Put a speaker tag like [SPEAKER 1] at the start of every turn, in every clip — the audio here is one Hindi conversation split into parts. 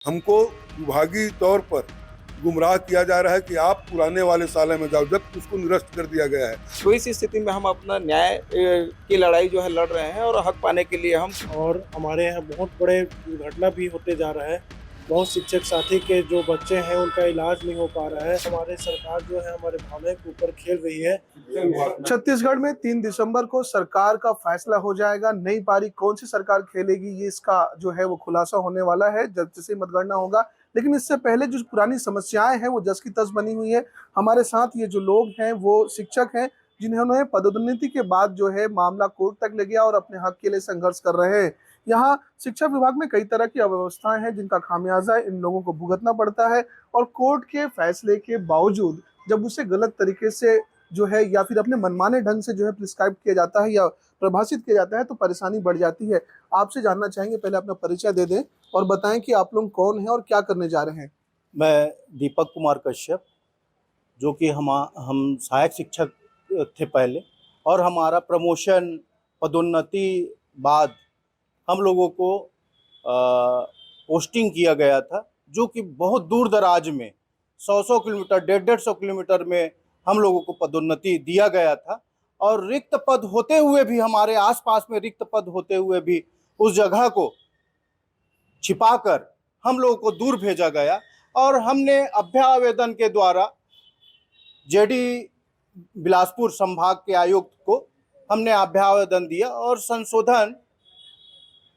[SPEAKER 1] हमको विभागीय तौर पर गुमराह किया जा रहा है कि आप पुराने वाले साले में जाओ, जबकि उसको निरस्त कर दिया गया है।
[SPEAKER 2] तो इस स्थिति में हम अपना न्याय की लड़ाई जो है लड़ रहे हैं और हक पाने के लिए हम
[SPEAKER 3] और हमारे यहाँ बहुत बड़े दुर्घटना भी होते जा रहा है। बहुत शिक्षक साथी के जो बच्चे हैं उनका इलाज नहीं हो पा रहा है। हमारे सरकार जो है हमारे भावना के ऊपर खेल रही है।
[SPEAKER 4] छत्तीसगढ़ में 3 दिसंबर को सरकार का फैसला हो जाएगा। नई पारी कौन सी सरकार खेलेगी, ये इसका जो है वो खुलासा होने वाला है जब जैसे मतगणना होगा। लेकिन इससे पहले जो पुरानी समस्याएं हैं वो जस की तस बनी हुई है। हमारे साथ ये जो लोग हैं वो शिक्षक हैं जिन्होंने पदोन्नति के बाद जो है मामला कोर्ट तक ले गया और अपने हक के लिए संघर्ष कर रहे हैं। यहाँ शिक्षा विभाग में कई तरह की अव्यवस्थाएं हैं जिनका खामियाजा इन लोगों को भुगतना पड़ता है और कोर्ट के फैसले के बावजूद जब उसे गलत तरीके से जो है या फिर अपने मनमाने ढंग से जो है प्रिस्क्राइब किया जाता है या प्रभाषित किया जाता है तो परेशानी बढ़ जाती है। आपसे जानना चाहेंगे, पहले अपना परिचय दे दें और बताएं कि आप लोग कौन हैं और क्या करने जा रहे हैं।
[SPEAKER 5] मैं दीपक कुमार कश्यप, जो कि हम सहायक शिक्षक थे पहले, और हमारा प्रमोशन पदोन्नति बाद हम लोगों को पोस्टिंग किया गया था, जो कि बहुत दूर दराज में 100 किलोमीटर 150 किलोमीटर में हम लोगों को पदोन्नति दिया गया था। और रिक्त पद होते हुए भी, हमारे आसपास में रिक्त पद होते हुए भी उस जगह को छिपाकर हम लोगों को दूर भेजा गया। और हमने अभ्यावेदन के द्वारा जेडी बिलासपुर संभाग के आयुक्त को हमने अभ्यावेदन दिया और संशोधन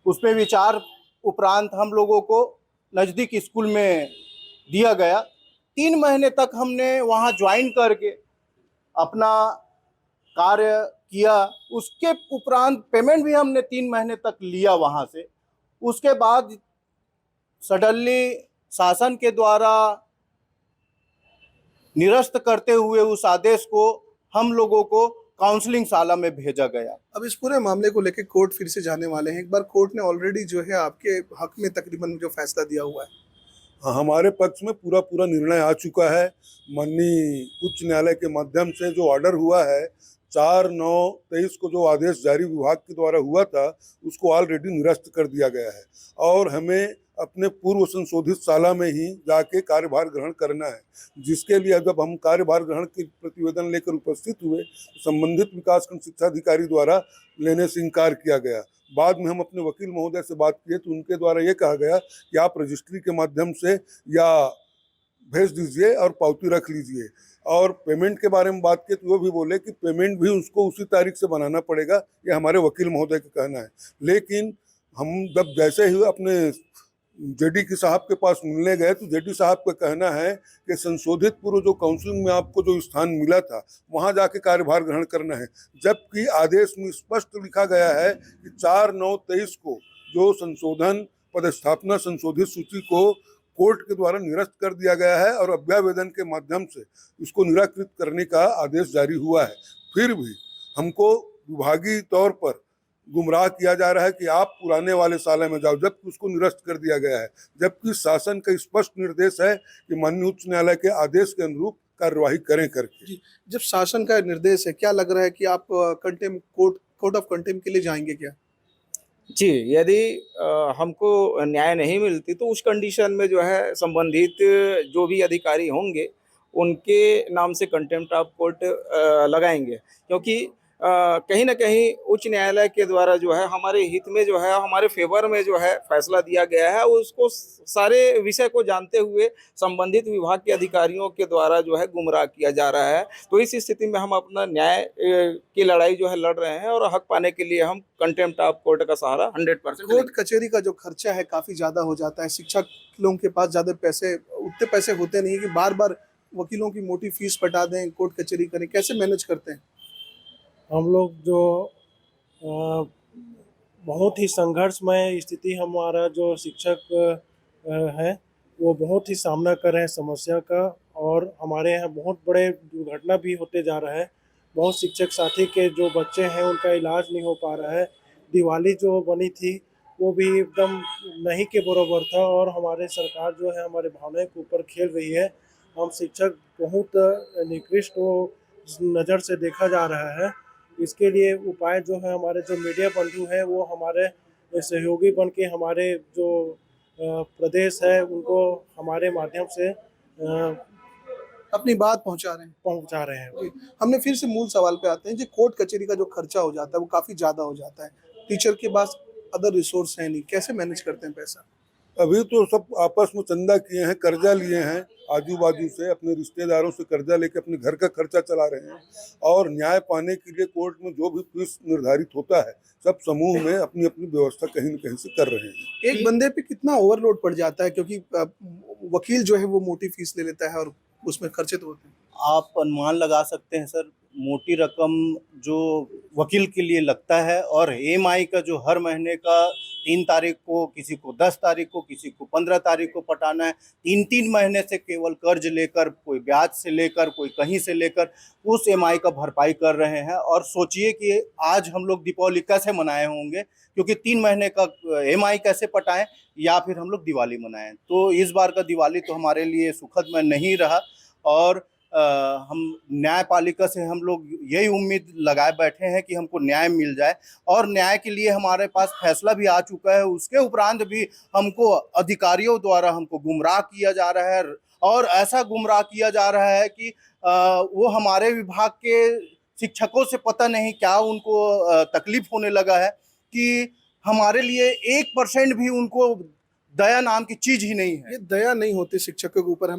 [SPEAKER 5] उस पर विचार उपरांत हम लोगों को नज़दीक स्कूल में दिया गया। 3 महीने तक हमने वहाँ ज्वाइन करके अपना कार्य किया। उसके उपरांत पेमेंट भी हमने 3 महीने तक लिया वहाँ से। उसके बाद सडनली शासन के द्वारा निरस्त करते हुए उस आदेश को हम लोगों को काउंसलिंग शाला में भेजा गया।
[SPEAKER 4] अब इस पूरे मामले को लेकर कोर्ट फिर से जाने वाले हैं। एक बार कोर्ट ने ऑलरेडी जो है आपके हक में तकरीबन जो फैसला दिया हुआ है।
[SPEAKER 1] हाँ, हमारे पक्ष में पूरा निर्णय आ चुका है। माननीय उच्च न्यायालय के माध्यम से जो ऑर्डर हुआ है 4/9/23 को जो आदेश जारी विभाग के द्वारा हुआ था उसको ऑलरेडी निरस्त कर दिया गया है और हमें अपने पूर्व संशोधित शाला में ही जाके कार्यभार ग्रहण करना है, जिसके लिए जब हम कार्यभार ग्रहण के प्रतिवेदन लेकर उपस्थित हुए तो संबंधित विकासखंड शिक्षा अधिकारी द्वारा लेने से इनकार किया गया। बाद में हम अपने वकील महोदय से बात किए तो उनके द्वारा ये कहा गया कि आप रजिस्ट्री के माध्यम से या भेज दीजिए और पावती रख लीजिए। और पेमेंट के बारे में बात की तो वो भी बोले कि पेमेंट भी उसको उसी तारीख से बनाना पड़ेगा, ये हमारे वकील महोदय का कहना है। लेकिन हम जब जैसे ही अपने जेडी के साहब के पास मिलने गए तो जेडी साहब का कहना है कि संशोधित पूर्व जो काउंसिलिंग में आपको जो स्थान मिला था वहां जाके कार्यभार ग्रहण करना है, जबकि आदेश में स्पष्ट लिखा गया है कि 4/9/23 को जो संशोधन पदस्थापना संशोधित सूची को कोर्ट के द्वारा निरस्त कर दिया गया है और अभ्यावेदन के माध्यम से इसको निराकृत करने का आदेश जारी हुआ है। फिर भी हमको विभागीय तौर पर गुमराह किया जा रहा है कि आप पुराने वाले साले में जाओ, जबकि उसको निरस्त कर दिया गया है, जबकि शासन का स्पष्ट निर्देश है कि माननीय उच्च न्यायालय के आदेश के अनुरूप कार्यवाही करें करके।
[SPEAKER 4] जी, जब शासन का निर्देश है, क्या लग रहा है कि आप कोर्ट ऑफ कंटेम्प्ट के लिए जाएंगे क्या?
[SPEAKER 2] जी, यदि हमको न्याय नहीं मिलती तो उस कंडीशन में जो है संबंधित जो भी अधिकारी होंगे उनके नाम से कंटेम्प्ट ऑफ कोर्ट लगाएंगे, क्योंकि कहीं न कहीं उच्च न्यायालय के द्वारा जो है हमारे हित में जो है हमारे फेवर में जो है फैसला दिया गया है, उसको सारे विषय को जानते हुए संबंधित विभाग के अधिकारियों के द्वारा जो है गुमराह किया जा रहा है। तो इस स्थिति में हम अपना न्याय की लड़ाई जो है लड़ रहे हैं और हक पाने के लिए हम कंटेम्प्ट ऑफ कोर्ट का सहारा 100%
[SPEAKER 4] कोर्ट कचहरी का जो खर्चा है काफी ज्यादा हो जाता है। शिक्षक लोगों के पास ज्यादा पैसे उतने पैसे होते नहीं है कि बार बार वकीलों की मोटी फीस पटा दें, कोर्ट कचहरी करें। कैसे मैनेज करते हैं?
[SPEAKER 3] हम लोग जो बहुत ही संघर्षमय स्थिति हमारा जो शिक्षक है वो बहुत ही सामना कर रहे हैं समस्या का। और हमारे यहाँ बहुत बड़े दुर्घटना भी होते जा रहा है। बहुत शिक्षक साथी के जो बच्चे हैं उनका इलाज नहीं हो पा रहा है। दिवाली जो बनी थी वो भी एकदम नहीं के बराबर था और हमारे सरकार जो है हमारे भावना के ऊपर खेल रही है। हम शिक्षक बहुत निकृष्ट नज़र से देखा जा रहा है। इसके लिए उपाय जो है हमारे जो मीडिया बंधु हैं वो हमारे सहयोगी बन के हमारे जो प्रदेश है उनको हमारे माध्यम से
[SPEAKER 4] अपनी बात पहुंचा रहे हैं।
[SPEAKER 3] पहुंचा रहे हैं।
[SPEAKER 4] जी, हमने फिर से मूल सवाल पे आते हैं। जो कोर्ट कचहरी का जो खर्चा हो जाता है वो काफी ज्यादा हो जाता है, टीचर के पास अदर रिसोर्स है नहीं, कैसे मैनेज करते हैं पैसा?
[SPEAKER 1] अभी तो सब आपस में चंदा किए हैं, कर्जा लिए हैं, आजू बाजू से अपने रिश्तेदारों से कर्जा लेके अपने घर का खर्चा चला रहे हैं। और न्याय पाने के लिए कोर्ट में जो भी फीस निर्धारित होता है सब समूह में अपनी अपनी व्यवस्था कहीं न कहीं से कर रहे हैं।
[SPEAKER 4] एक बंदे पे कितना ओवरलोड पड़ जाता है, क्योंकि वकील जो है वो मोटी फीस ले लेता है और उसमें खर्चे तो होते हैं।
[SPEAKER 5] आप अनुमान लगा सकते हैं सर, मोटी रकम जो वकील के लिए लगता है, और EMI का जो हर महीने का 3 तारीख को, किसी को 10 तारीख को, किसी को 15 तारीख को पटाना है, 3-3 महीने से केवल कर्ज लेकर, कोई ब्याज से लेकर, कोई कहीं से लेकर उस EMI का भरपाई कर रहे हैं। और सोचिए कि आज हम लोग दीपावली कैसे मनाए होंगे, क्योंकि 3 महीने का EMI कैसे पटाएं, या फिर हम लोग दिवाली मनाएं। तो इस बार का दिवाली तो हमारे लिए सुखदमय नहीं रहा, और हम न्यायपालिका से हम लोग यही उम्मीद लगाए बैठे हैं कि हमको न्याय मिल जाए। और न्याय के लिए हमारे पास फैसला भी आ चुका है, उसके उपरांत भी हमको अधिकारियों द्वारा हमको गुमराह किया जा रहा है, और ऐसा गुमराह किया जा रहा है कि वो हमारे विभाग के शिक्षकों से पता नहीं क्या उनको तकलीफ होने लगा है कि हमारे लिए 1% भी उनको दया नाम की चीज ही नहीं है।
[SPEAKER 4] ये दया नहीं होती शिक्षकों के ऊपर।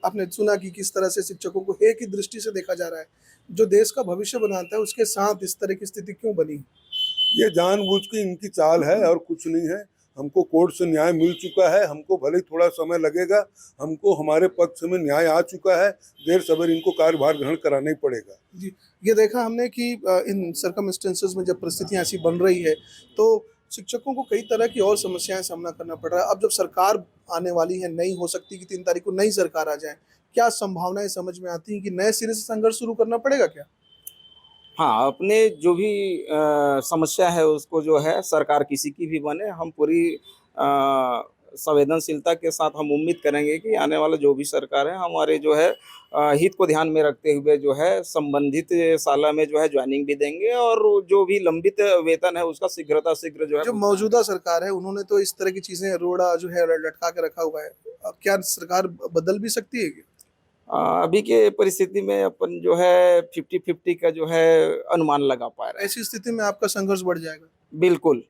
[SPEAKER 4] आपने सुना कि किस तरह से शिक्षकों को एक ही दृष्टि से देखा जा रहा है। जो देश का भविष्य बनाता है उसके साथ इस तरह की स्थिति क्यों बनी?
[SPEAKER 1] ये जानबूझ के इनकी चाल है और कुछ नहीं है। हमको कोर्ट से न्याय मिल चुका है, हमको भले ही थोड़ा समय लगेगा, हमको हमारे पक्ष में न्याय आ चुका है। देर सवेर इनको कार्यभार ग्रहण कराना ही पड़ेगा।
[SPEAKER 4] जी, ये देखा हमने कि इन सर्कमस्टेंसेस में जब परिस्थितियां ऐसी बन रही है तो शिक्षकों को कई तरह की और समस्याएं सामना करना पड़ रहा है। अब जब सरकार आने वाली है, नई हो सकती है कि 3 तारीख को नई सरकार आ जाए, क्या संभावनाएं समझ में आती हैं कि नए सिरे से संघर्ष शुरू करना पड़ेगा क्या?
[SPEAKER 2] हाँ, अपने जो भी समस्या है उसको जो है सरकार किसी की भी बने, हम पूरी संवेदनशीलता के साथ हम उम्मीद करेंगे कि आने वाला जो भी सरकार है हमारे जो है हित को ध्यान में रखते हुए जो है संबंधित शाला में जो है ज्वाइनिंग भी देंगे, और जो भी लंबित वेतन है उसका शीघ्र जो है
[SPEAKER 4] जो मौजूदा सरकार है उन्होंने तो इस तरह की चीजें रोड़ा जो है लटका के रखा हुआ है। अब क्या सरकार बदल भी सकती है क्या?
[SPEAKER 2] अभी के परिस्थिति में अपन जो है 50-50 का जो है अनुमान लगा पा रहे हैं।
[SPEAKER 4] ऐसी स्थिति में आपका संघर्ष बढ़ जाएगा।
[SPEAKER 2] बिल्कुल,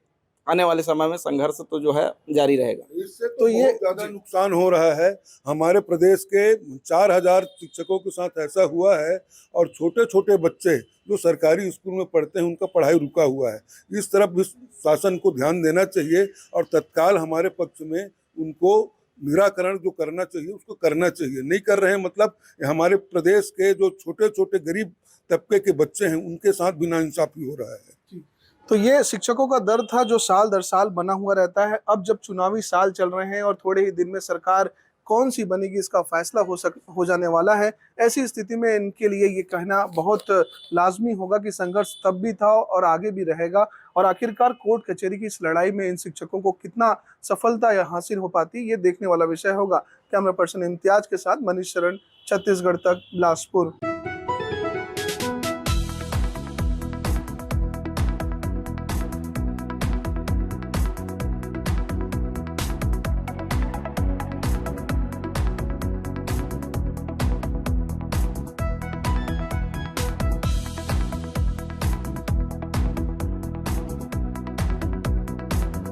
[SPEAKER 2] आने वाले समय में संघर्ष तो जो है जारी रहेगा।
[SPEAKER 1] इससे तो ये ज्यादा नुकसान हो रहा है। हमारे प्रदेश के 4000 शिक्षकों के साथ ऐसा हुआ है, और छोटे छोटे बच्चे जो सरकारी स्कूल में पढ़ते हैं उनका पढ़ाई रुका हुआ है। इस तरफ भी शासन को ध्यान देना चाहिए और तत्काल हमारे पक्ष में उनको निराकरण जो करना चाहिए उसको करना चाहिए। नहीं कर रहे हैं मतलब हमारे प्रदेश के जो छोटे छोटे गरीब तबके के बच्चे हैं उनके साथ भी नाइंसाफी हो रहा है।
[SPEAKER 4] तो ये शिक्षकों का दर्द था जो साल दर साल बना हुआ रहता है। अब जब चुनावी साल चल रहे हैं और थोड़े ही दिन में सरकार कौन सी बनेगी इसका फैसला हो जाने वाला है, ऐसी स्थिति में इनके लिए ये कहना बहुत लाजमी होगा कि संघर्ष तब भी था और आगे भी रहेगा। और आखिरकार कोर्ट कचहरी की इस लड़ाई में इन शिक्षकों को कितना सफलता या हासिल हो पाती ये देखने वाला विषय होगा। कैमरा पर्सन इम्तियाज के साथ मनीष शरण, छत्तीसगढ़ तक, बिलासपुर।